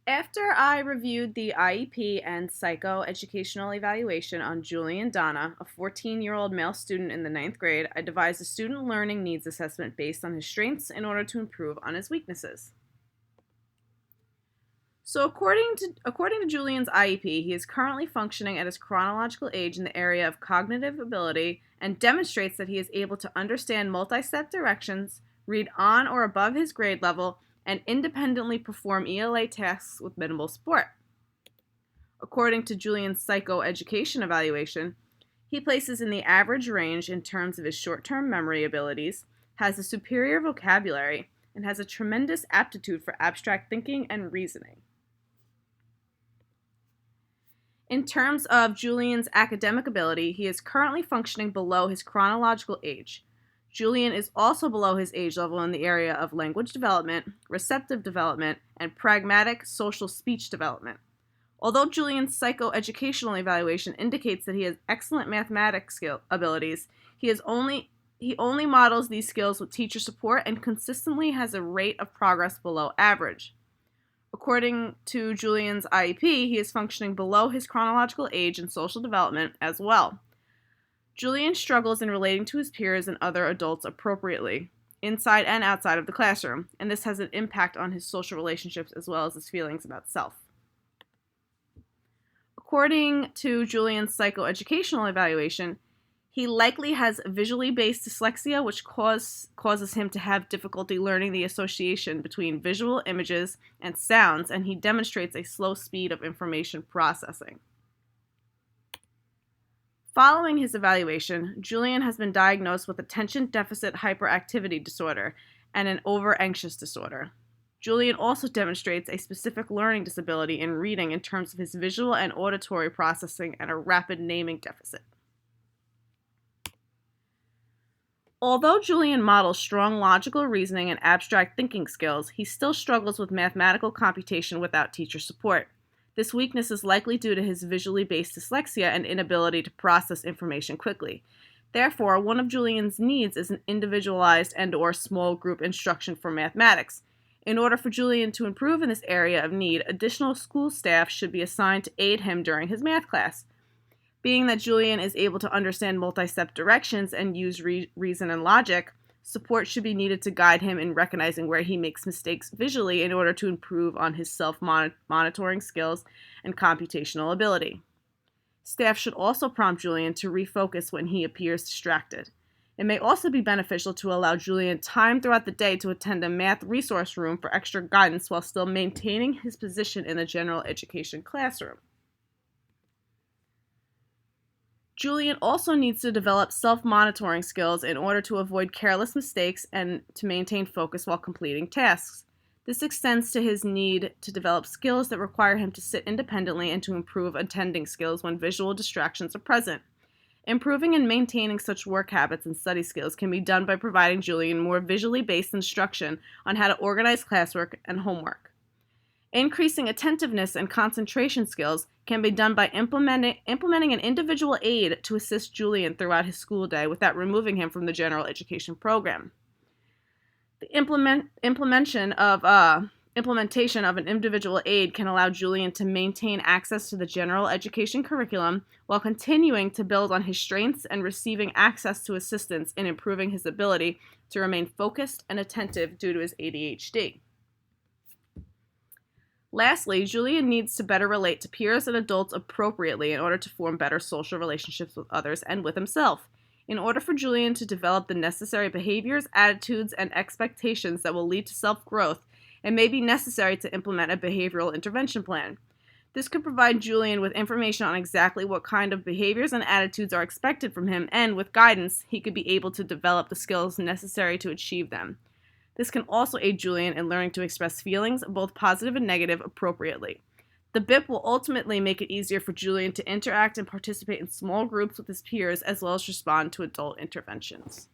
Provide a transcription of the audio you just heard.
After I reviewed the IEP and psychoeducational evaluation on Julian Donna, a 14-year-old male student in the ninth grade, I devised a student learning needs assessment based on his strengths in order to improve on his weaknesses. So according to Julian's IEP, he is currently functioning at his chronological age in the area of cognitive ability and demonstrates that he is able to understand multi-step directions, read on or above his grade level, and independently perform ELA tasks with minimal support. According to Julian's psychoeducation evaluation, he places in the average range in terms of his short-term memory abilities, has a superior vocabulary, and has a tremendous aptitude for abstract thinking and reasoning. In terms of Julian's academic ability, he is currently functioning below his chronological age. Julian is also below his age level in the area of language development, receptive development, and pragmatic social speech development. Although Julian's psychoeducational evaluation indicates that he has excellent mathematics abilities, he only models these skills with teacher support and consistently has a rate of progress below average. According to Julian's IEP, he is functioning below his chronological age in social development as well. Julian struggles in relating to his peers and other adults appropriately, inside and outside of the classroom, and this has an impact on his social relationships as well as his feelings about self. According to Julian's psychoeducational evaluation, he likely has visually based dyslexia, which causes him to have difficulty learning the association between visual images and sounds, and he demonstrates a slow speed of information processing. Following his evaluation, Julian has been diagnosed with attention deficit hyperactivity disorder and an over-anxious disorder. Julian also demonstrates a specific learning disability in reading in terms of his visual and auditory processing and a rapid naming deficit. Although Julian models strong logical reasoning and abstract thinking skills, he still struggles with mathematical computation without teacher support. This weakness is likely due to his visually based dyslexia and inability to process information quickly. Therefore, one of Julian's needs is an individualized and/or small group instruction for mathematics. In order for Julian to improve in this area of need, additional school staff should be assigned to aid him during his math class. Being that Julian is able to understand multi-step directions and use reason and logic, support should be needed to guide him in recognizing where he makes mistakes visually in order to improve on his self-monitoring skills and computational ability. Staff should also prompt Julian to refocus when he appears distracted. It may also be beneficial to allow Julian time throughout the day to attend a math resource room for extra guidance while still maintaining his position in the general education classroom. Julian also needs to develop self-monitoring skills in order to avoid careless mistakes and to maintain focus while completing tasks. This extends to his need to develop skills that require him to sit independently and to improve attending skills when visual distractions are present. Improving and maintaining such work habits and study skills can be done by providing Julian more visually based instruction on how to organize classwork and homework. Increasing attentiveness and concentration skills can be done by implementing an individual aid to assist Julian throughout his school day without removing him from the general education program. The implementation of an individual aid can allow Julian to maintain access to the general education curriculum while continuing to build on his strengths and receiving access to assistance in improving his ability to remain focused and attentive due to his ADHD. Lastly, Julian needs to better relate to peers and adults appropriately in order to form better social relationships with others and with himself. In order for Julian to develop the necessary behaviors, attitudes, and expectations that will lead to self-growth, it may be necessary to implement a behavioral intervention plan. This could provide Julian with information on exactly what kind of behaviors and attitudes are expected from him, and with guidance, he could be able to develop the skills necessary to achieve them. This can also aid Julian in learning to express feelings, both positive and negative, appropriately. The BIP will ultimately make it easier for Julian to interact and participate in small groups with his peers, as well as respond to adult interventions.